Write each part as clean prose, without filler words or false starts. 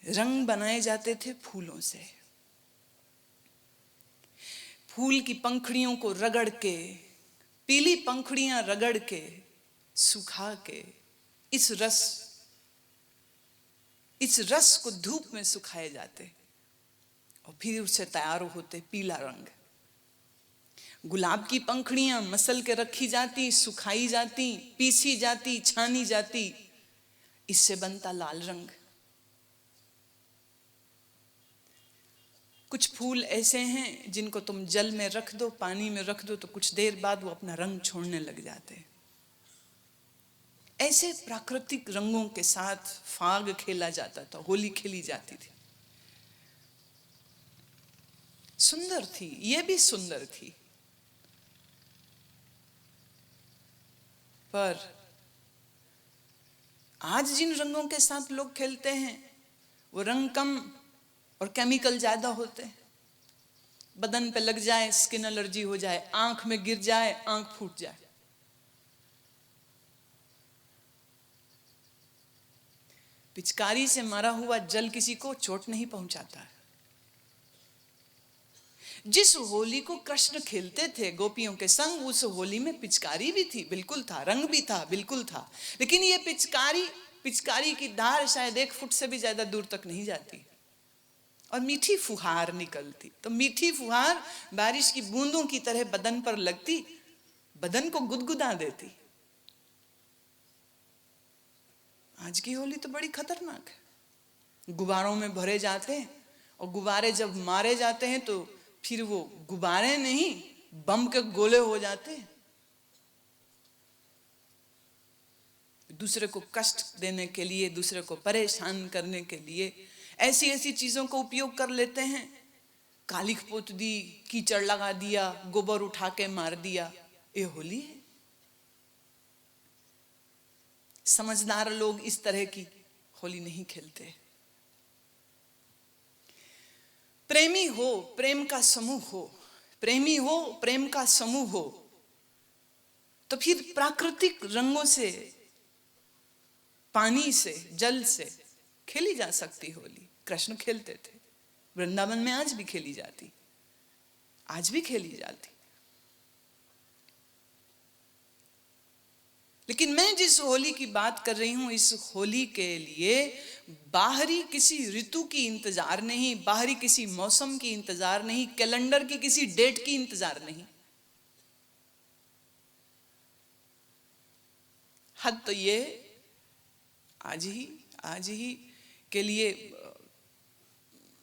रंग बनाए जाते थे फूलों से। फूल की पंखुड़ियों को रगड़ के, पीली पंखुड़ियां रगड़ के, सुखा के, इस रस को धूप में सुखाए जाते और फिर उससे तैयार होते पीला रंग। गुलाब की पंखुड़ियां मसल के रखी जाती, सुखाई जाती, पीसी जाती, छानी जाती, इससे बनता लाल रंग। कुछ फूल ऐसे हैं जिनको तुम जल में रख दो, पानी में रख दो, तो कुछ देर बाद वो अपना रंग छोड़ने लग जाते हैं। ऐसे प्राकृतिक रंगों के साथ फाग खेला जाता था, होली खेली जाती थी। सुंदर थी, ये भी सुंदर थी। पर आज जिन रंगों के साथ लोग खेलते हैं वो रंग कम और केमिकल ज्यादा होते हैं। बदन पे लग जाए स्किन एलर्जी हो जाए, आंख में गिर जाए आंख फूट जाए। पिचकारी से मारा हुआ जल किसी को चोट नहीं पहुंचाता है। जिस होली को कृष्ण खेलते थे गोपियों के संग, उस होली में पिचकारी भी थी, बिल्कुल था, रंग भी था, बिल्कुल था। लेकिन ये पिचकारी की धार शायद 1 फुट से भी ज्यादा दूर तक नहीं जाती और मीठी फुहार निकलती। तो मीठी फुहार बारिश की बूंदों की तरह बदन पर लगती, बदन को गुदगुदा देती। आज की होली तो बड़ी खतरनाक है। गुब्बारों में भरे जाते हैं और गुब्बारे जब मारे जाते हैं तो फिर वो गुब्बारे नहीं, बम के गोले हो जाते हैं। दूसरे को कष्ट देने के लिए, दूसरे को परेशान करने के लिए ऐसी ऐसी चीजों को उपयोग कर लेते हैं। कालिख पोत दी, कीचड़ लगा दिया, गोबर उठा के मार दिया, ये होली है। समझदार लोग इस तरह की होली नहीं खेलते। प्रेमी हो, प्रेम का समूह हो, प्रेमी हो, प्रेम का समूह हो, तो फिर प्राकृतिक रंगों से, पानी से, जल से खेली जा सकती होली। कृष्ण खेलते थे, वृंदावन में आज भी खेली जाती, आज भी खेली जाती। लेकिन मैं जिस होली की बात कर रही हूं, इस होली के लिए बाहरी किसी ऋतु की इंतजार नहीं, बाहरी किसी मौसम की इंतजार नहीं, कैलेंडर की किसी डेट की इंतजार नहीं। हद तो ये आज ही के लिए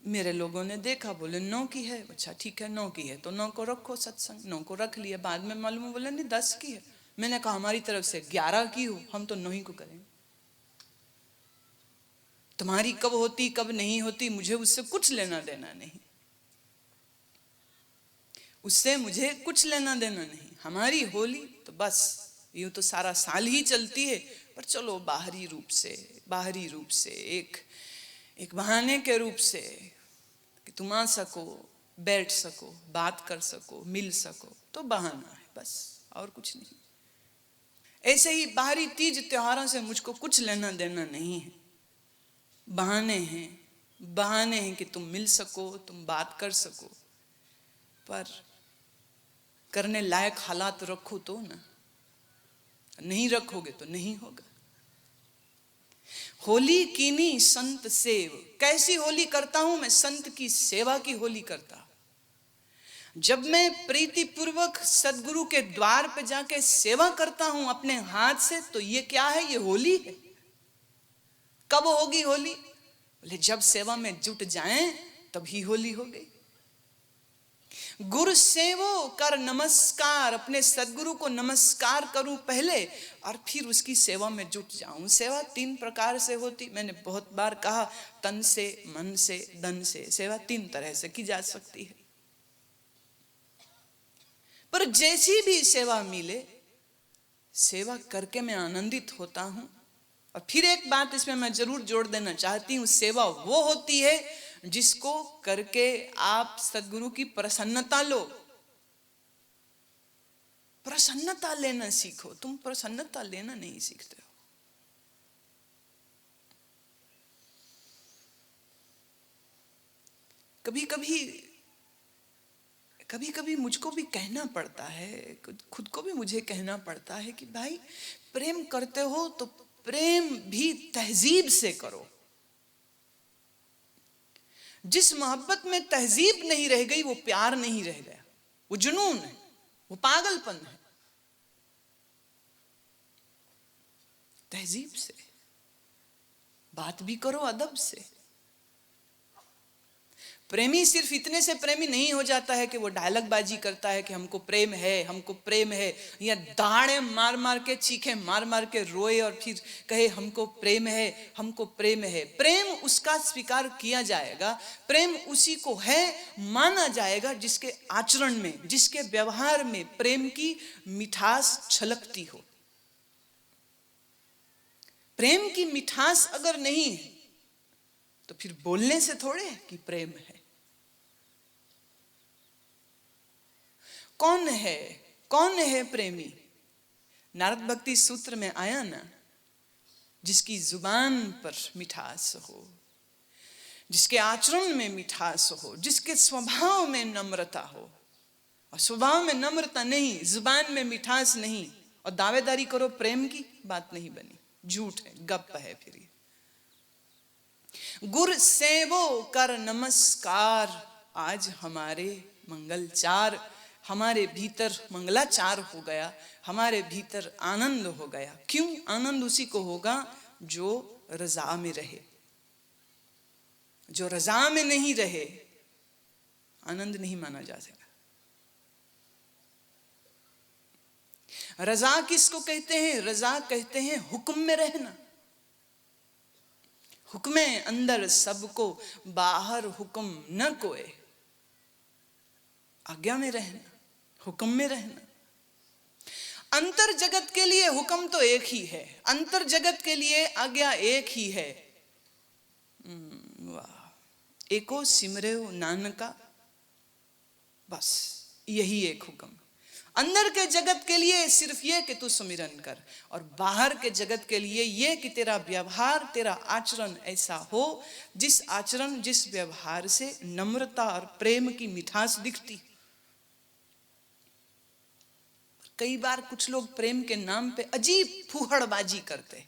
मेरे लोगों ने देखा, बोले 9 की है, अच्छा ठीक है 9 की है तो 9 को रखो सत्संग, 9 को रख लिया। बाद में मालूम बोले नहीं 10 की है। मैंने कहा हमारी तरफ से 11 की हो, हम तो 9 ही को करेंगे। तुम्हारी कब होती कब नहीं होती मुझे उससे कुछ लेना देना नहीं, उससे मुझे कुछ लेना देना नहीं। हमारी होली तो बस यूं तो सारा साल ही चलती है, पर चलो बाहरी रूप से एक बहाने के रूप से कि तुम आ सको, बैठ सको, बात कर सको, मिल सको, तो बहाना है बस, और कुछ नहीं। ऐसे ही बाहरी तीज त्योहारों से मुझको कुछ लेना देना नहीं है। बहाने हैं कि तुम मिल सको, तुम बात कर सको, पर करने लायक हालात रखो तो ना, नहीं रखोगे तो नहीं होगा। होली कीनी संत सेव। कैसी होली करता हूं मैं? संत की सेवा की होली करता। जब मैं प्रीति पूर्वक सदगुरु के द्वार पे जाके सेवा करता हूं अपने हाथ से, तो ये क्या है? ये होली है। कब होगी होली? बोले जब सेवा में जुट जाएं तभी होली हो गई। गुरु सेवो कर नमस्कार, अपने सदगुरु को नमस्कार करूं पहले और फिर उसकी सेवा में जुट जाऊं। सेवा 3 प्रकार से होती, मैंने बहुत बार कहा, तन से, मन से, धन से। सेवा 3 तरह से की जा सकती है, पर जैसी भी सेवा मिले, सेवा करके मैं आनंदित होता हूं। और फिर एक बात इसमें मैं जरूर जोड़ देना चाहती हूं, सेवा वो होती है जिसको करके आप सद्गुरु की प्रसन्नता लो। प्रसन्नता लेना सीखो। तुम प्रसन्नता लेना नहीं सीखते हो। कभी कभी कभी कभी मुझको भी कहना पड़ता है, खुद को भी मुझे कहना पड़ता है कि भाई प्रेम करते हो तो प्रेम भी तहजीब से करो। जिस मोहब्बत में तहजीब नहीं रह गई वो प्यार नहीं रह गया, वो जुनून है, वो पागलपन है। तहजीब से बात भी करो, अदब से। प्रेमी सिर्फ इतने से प्रेमी नहीं हो जाता है कि वो डायलॉग बाजी करता है कि हमको प्रेम है, हमको प्रेम है, या दाढ़े मार मार के, चीखे मार मार के रोए और फिर कहे हमको प्रेम है, हमको प्रेम है। प्रेम उसका स्वीकार किया जाएगा, प्रेम उसी को है माना जाएगा जिसके आचरण में, जिसके व्यवहार में प्रेम की मिठास छलकती हो। प्रेम की मिठास अगर नहीं है तो फिर बोलने से थोड़े कि प्रेम है। कौन है प्रेमी? नारद भक्ति सूत्र में आया ना, जिसकी जुबान पर मिठास हो, जिसके आचरण में मिठास हो, जिसके स्वभाव में नम्रता हो। और स्वभाव में नम्रता नहीं, जुबान में मिठास नहीं, और दावेदारी करो प्रेम की, बात नहीं बनी, झूठ है, गप है। फिर गुर सेवो कर नमस्कार, आज हमारे मंगलचार, हमारे भीतर मंगलाचार हो गया, हमारे भीतर आनंद हो गया। क्यों आनंद उसी को होगा जो रजा में रहे। जो रजा में नहीं रहे आनंद नहीं माना जा सकता। रजा किसको कहते हैं? रजा कहते हैं हुक्म में रहना। हुक्म अंदर सबको, बाहर हुक्म न कोई। आज्ञा में रहना, हुक्म में रहना। अंतर जगत के लिए हुक्म तो एक ही है, अंतर जगत के लिए आज्ञा एक ही है। वाह। एको सिमरेव नानका, बस यही एक हुक्म। अंदर के जगत के लिए सिर्फ ये कि तू सुमिरन कर, और बाहर के जगत के लिए ये कि तेरा व्यवहार, तेरा आचरण ऐसा हो जिस आचरण, जिस व्यवहार से नम्रता और प्रेम की मिठास दिखती। कई बार कुछ लोग प्रेम के नाम पे अजीब फूहड़बाजी करते।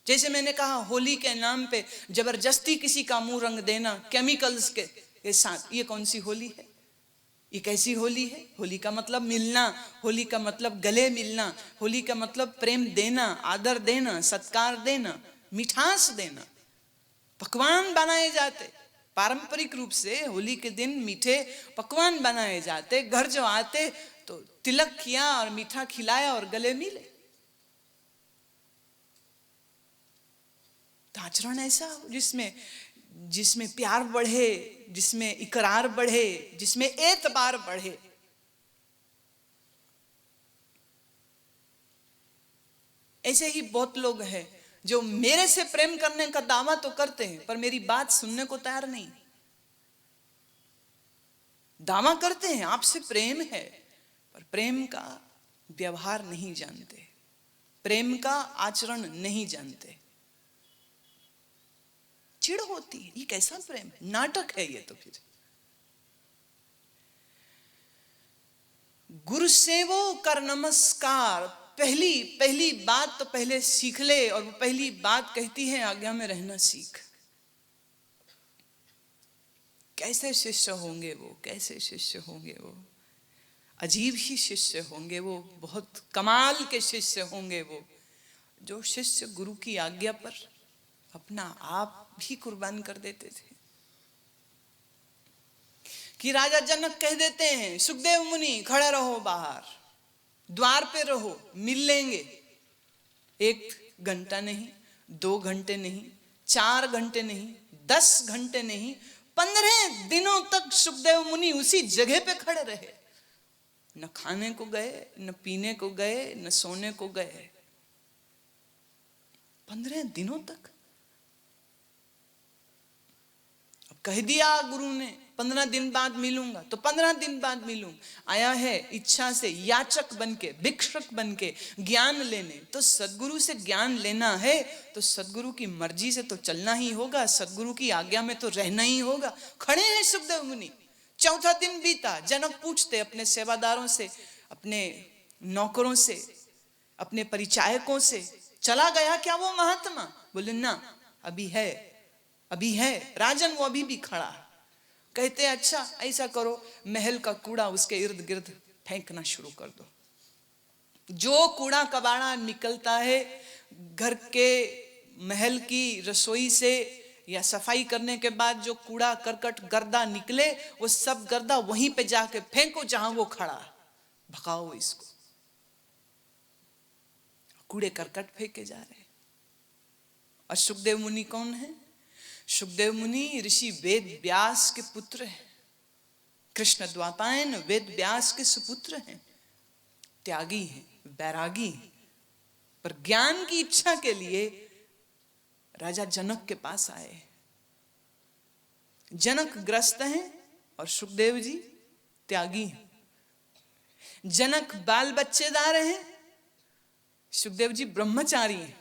जैसे मैंने कहा, होली के नाम पे जबरदस्ती किसी का मुंह रंग देना केमिकल्स के साथ, ये कौन सी होली है? ये कैसी होली है? होली का मतलब मिलना, होली का मतलब गले मिलना, होली का मतलब प्रेम देना, आदर देना, सत्कार देना, मिठास देना। पकवान बनाए जाते, पारंपरिक रूप से होली के दिन मीठे पकवान बनाए जाते। घर जो आते तो तिलक किया और मीठा खिलाया और गले मिले। तो आचरण ऐसा जिसमें प्यार बढ़े, जिसमें इकरार बढ़े, जिसमें एतबार बढ़े। ऐसे ही बहुत लोग हैं जो मेरे से प्रेम करने का दावा तो करते हैं पर मेरी बात सुनने को तैयार नहीं। दावा करते हैं आपसे प्रेम है पर प्रेम का व्यवहार नहीं जानते, प्रेम का आचरण नहीं जानते। चिढ़ होती है, ये कैसा प्रेम? नाटक है ये तो। फिर गुरु सेवो कर नमस्कार। पहली बात तो पहले सीख ले, और वो पहली बात कहती है आज्ञा में रहना सीख। कैसे शिष्य होंगे वो, कैसे शिष्य होंगे वो? अजीब ही शिष्य होंगे वो, बहुत कमाल के शिष्य होंगे वो, जो शिष्य गुरु की आज्ञा पर अपना आप भी कुर्बान कर देते थे। कि राजा जनक कह देते हैं, सुखदेव मुनि खड़े रहो बाहर, द्वार पे रहो, मिल लेंगे। 1 घंटा नहीं, 2 घंटे नहीं, 4 घंटे नहीं, 10 घंटे नहीं, 15 दिनों तक सुखदेव मुनि उसी जगह पे खड़े रहे। न खाने को गए, न पीने को गए, न सोने को गए। 15 दिनों तक। अब कह दिया गुरु ने 15 दिन बाद मिलूंगा, तो 15 दिन बाद मिलूंगा। आया है इच्छा से याचक बनके, भिक्षुक बनके ज्ञान लेने, तो सदगुरु से ज्ञान लेना है तो सदगुरु की मर्जी से तो चलना ही होगा, सदगुरु की आज्ञा में तो रहना ही होगा। खड़े हैं सुखदेव मुनि। चौथा दिन बीता, जनक पूछते अपने सेवादारों से, अपने नौकरों से, अपने परिचायकों से, चला गया क्या वो महात्मा? बोले ना, अभी है, अभी है राजन, वो अभी भी खड़ा। कहते अच्छा ऐसा करो, महल का कूड़ा उसके इर्द गिर्द फेंकना शुरू कर दो। जो कूड़ा कबाड़ा निकलता है घर के महल की रसोई से या सफाई करने के बाद, जो कूड़ा करकट गर्दा निकले, वो सब गर्दा वहीं पे जाके फेंको जहां वो खड़ा। भगाओ इसको। कूड़े करकट फेंके जा रहे। और सुखदेव मुनि कौन है? सुखदेव मुनि ऋषि वेद व्यास के पुत्र हैं। कृष्ण द्वापायन वेद व्यास के सुपुत्र हैं। त्यागी हैं, बैरागी हैं, पर ज्ञान की इच्छा के लिए राजा जनक के पास आए। जनक ग्रस्त हैं और सुखदेव जी त्यागी हैं। जनक बाल बच्चेदार हैं, सुखदेव जी ब्रह्मचारी हैं।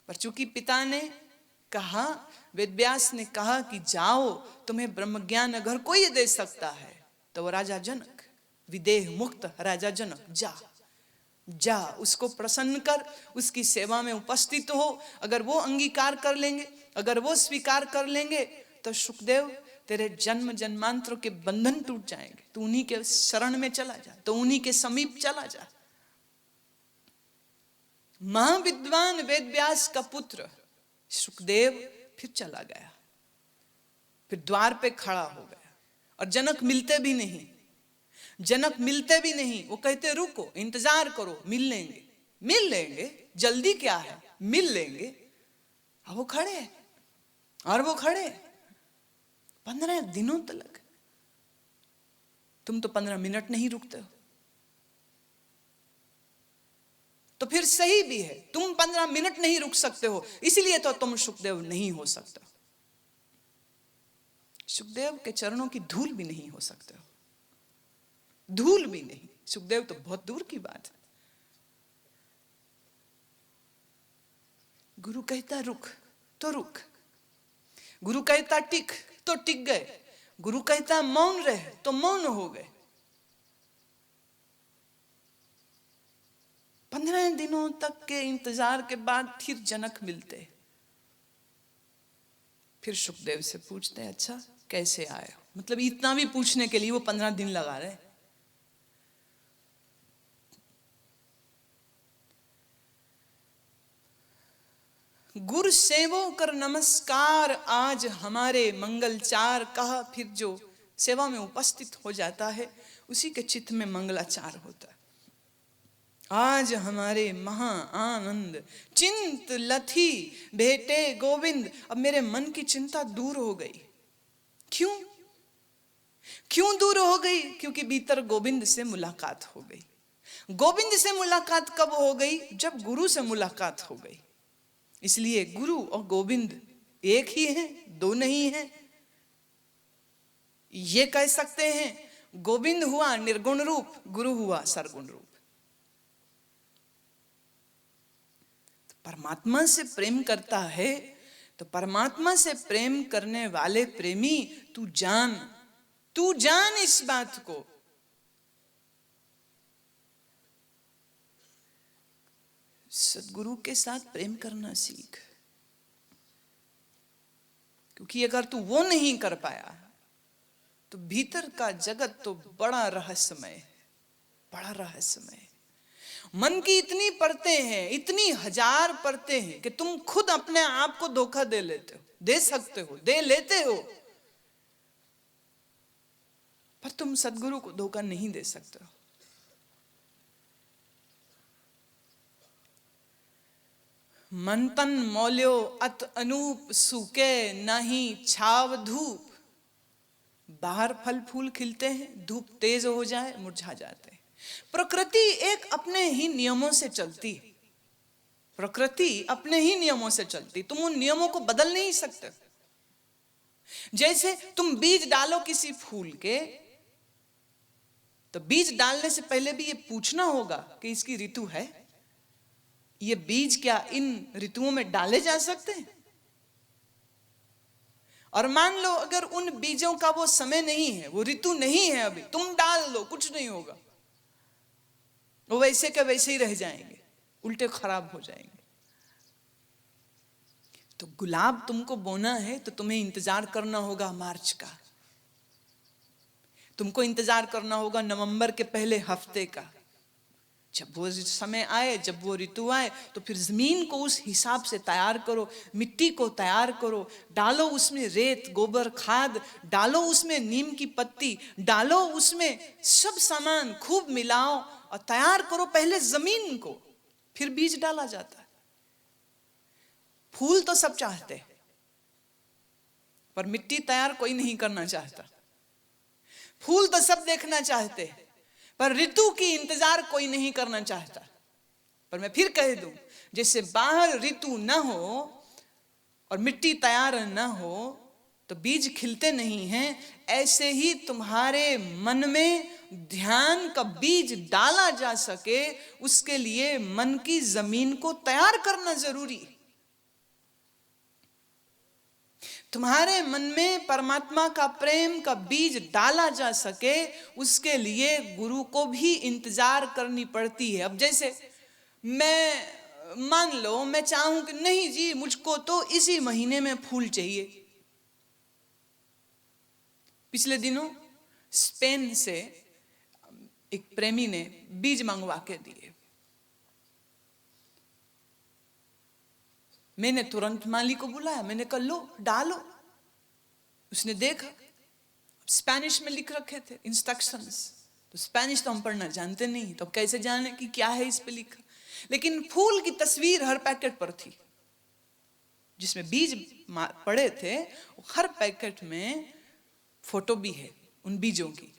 पर चूंकि पिता ने कहा, वेदव्यास ने कहा कि जाओ, तुम्हें ब्रह्म ज्ञान अगर कोई दे सकता है तो वो राजा जनक, विदेह मुक्त राजा जनक, जा उसको प्रसन्न कर, उसकी सेवा में उपस्थित हो। अगर वो अंगीकार कर लेंगे, अगर वो स्वीकार कर लेंगे, तो सुखदेव तेरे जन्म जन्मांतर के बंधन टूट जाएंगे। तू उन्हीं के शरण में चला जा, तो उन्हीं के समीप चला जा। महाविद्वान वेदव्यास का पुत्र सुखदेव फिर चला गया, फिर द्वार पे खड़ा हो गया। और जनक मिलते भी नहीं, जनक मिलते भी नहीं। वो कहते रुको, इंतजार करो, मिल लेंगे, मिल लेंगे, जल्दी क्या है, मिल लेंगे। अब वो खड़े, और वो खड़े 15 दिनों तक। तुम तो 15 मिनट नहीं रुकते हो, तो फिर सही भी है, तुम 15 मिनट नहीं रुक सकते हो, इसलिए तो तुम सुखदेव नहीं हो सकता। सुखदेव के चरणों की धूल भी नहीं हो सकते हो, धूल भी नहीं। सुखदेव तो बहुत दूर की बात है। गुरु कहता रुक तो रुक, गुरु कहता टिक तो टिक गए, गुरु कहता मौन रहे तो मौन हो गए। 15 दिनों तक के इंतजार के बाद फिर जनक मिलते। फिर सुखदेव से पूछते, अच्छा कैसे आए हो? मतलब इतना भी पूछने के लिए वो 15 दिन लगा रहे। गुरु सेवो कर नमस्कार, आज हमारे मंगलचार। कहा, फिर जो सेवा में उपस्थित हो जाता है उसी के चित्त में मंगलाचार होता है। आज हमारे महा आनंद चिंत लथी भेटे गोविंद। अब मेरे मन की चिंता दूर हो गई। क्यों? क्यों दूर हो गई? क्योंकि भीतर गोविंद से मुलाकात हो गई। गोविंद से मुलाकात कब हो गई? जब गुरु से मुलाकात हो गई। इसलिए गुरु और गोविंद एक ही हैं, दो नहीं हैं। ये कह सकते हैं गोविंद हुआ निर्गुण रूप, गुरु हुआ सरगुण रूप। परमात्मा से प्रेम करता है तो परमात्मा से प्रेम करने वाले प्रेमी, तू जान इस बात को। सदगुरु के साथ प्रेम करना सीख, क्योंकि अगर तू वो नहीं कर पाया तो भीतर का जगत तो बड़ा रहस्यमय, बड़ा रहस्यमय। मन की इतनी परतें हैं, इतनी हजार परतें हैं कि तुम खुद अपने आप को धोखा दे लेते हो, दे सकते हो, दे लेते हो, पर तुम सदगुरु को धोखा नहीं दे सकते हो। मन तन मौल्यो अत अनूप, सूके नहीं छाव धूप। बाहर फल फूल खिलते हैं, धूप तेज हो जाए मुरझा जाते हैं। प्रकृति एक अपने ही नियमों से चलती है, प्रकृति अपने ही नियमों से चलती, तुम उन नियमों को बदल नहीं सकते। जैसे तुम बीज डालो किसी फूल के, तो बीज डालने से पहले भी ये पूछना होगा कि इसकी ऋतु है, ये बीज क्या इन ऋतुओं में डाले जा सकते हैं? और मान लो अगर उन बीजों का वो समय नहीं है, वो ऋतु नहीं है, अभी तुम डाल लो, कुछ नहीं होगा, वो वैसे के वैसे ही रह जाएंगे, उल्टे खराब हो जाएंगे। तो गुलाब तुमको बोना है तो तुम्हें इंतजार करना होगा मार्च का, तुमको इंतजार करना होगा नवंबर के पहले हफ्ते का। जब वो समय आए, जब वो ऋतु आए, तो फिर जमीन को उस हिसाब से तैयार करो, मिट्टी को तैयार करो, डालो उसमें रेत, गोबर खाद डालो, उसमें नीम की पत्ती डालो, उसमें सब सामान खूब मिलाओ और तैयार करो पहले जमीन को, फिर बीज डाला जाता है। फूल तो सब चाहते हैं, पर मिट्टी तैयार कोई नहीं करना चाहता। फूल तो सब देखना चाहते हैं, पर ऋतु की इंतजार कोई नहीं करना चाहता। पर मैं फिर कह दूं, जैसे बाहर ऋतु न हो और मिट्टी तैयार न हो तो बीज खिलते नहीं हैं, ऐसे ही तुम्हारे मन में ध्यान का बीज डाला जा सके, उसके लिए मन की जमीन को तैयार करना जरूरी है। तुम्हारे मन में परमात्मा का प्रेम का बीज डाला जा सके, उसके लिए गुरु को भी इंतजार करनी पड़ती है। अब जैसे मैं मान लो मैं चाहूं कि नहीं जी मुझको तो इसी महीने में फूल चाहिए। पिछले दिनों स्पेन से एक प्रेमी ने बीज मंगवा के दिए। मैंने तुरंत माली को बुलाया, मैंने कहा लो डालो। उसने देखा, स्पेनिश में लिख रखे थे इंस्ट्रक्शंस, तो स्पेनिश तो हम पढ़ना जानते नहीं, तो कैसे जाने कि क्या है इस पे लिखा। लेकिन फूल की तस्वीर हर पैकेट पर थी, जिसमें बीज पड़े थे, हर पैकेट में फोटो भी है उन बीजों की।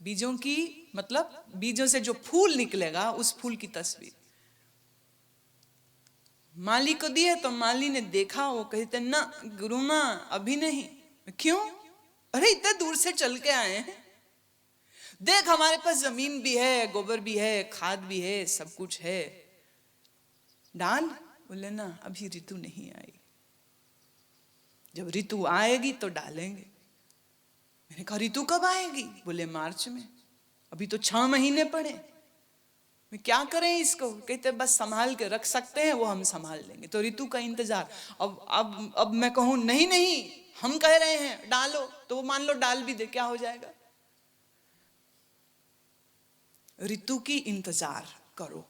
बीजों की मतलब बीजों से जो फूल निकलेगा उस फूल की तस्वीर। माली को दिए तो माली ने देखा, वो कहते ना गुरु माँ अभी नहीं। क्यों? अरे इतने दूर से चल के आए हैं, देख हमारे पास जमीन भी है, गोबर भी है, खाद भी है, सब कुछ है, डाल। बोले ना अभी ऋतु नहीं आई, जब ऋतु आएगी तो डालेंगे। मैंने कहा ऋतु कब आएगी? बोले मार्च में, अभी तो 6 महीने पड़े, मैं क्या करें इसको? कहते बस संभाल के रख सकते हैं वो हम संभाल लेंगे। तो ऋतु का इंतजार। अब मैं कहूं नहीं नहीं हम कह रहे हैं डालो, तो वो मान लो डाल भी दे, क्या हो जाएगा? ऋतु की इंतजार करो,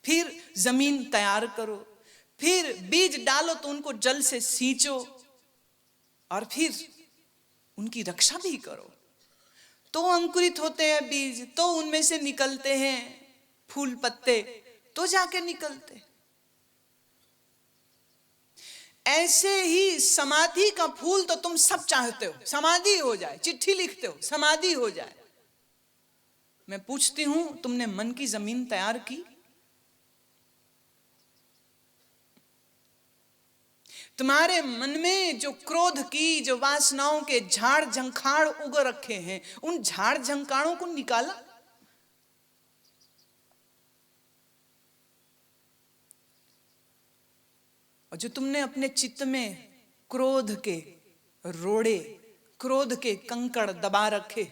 फिर जमीन तैयार करो, फिर बीज डालो तो उनको जल से सींचो, और फिर उनकी रक्षा भी करो। तो अंकुरित होते हैं बीज, तो उनमें से निकलते हैं फूल पत्ते, तो जाके निकलते। ऐसे ही समाधि का फूल तो तुम सब चाहते हो, समाधि हो जाए, चिट्ठी लिखते हो समाधि हो जाए। मैं पूछती हूं तुमने मन की जमीन तैयार की? तुम्हारे मन में जो क्रोध की, जो वासनाओं के झाड़ झंखाड़ उग रखे हैं, उन झाड़ झंखाड़ों को निकाला? और जो तुमने अपने चित्त में क्रोध के रोड़े, क्रोध के कंकड़ दबा रखे,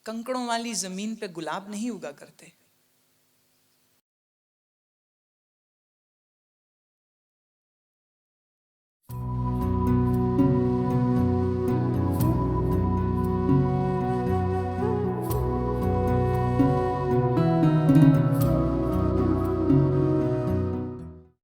कंकड़ों वाली जमीन पे गुलाब नहीं उगा करते।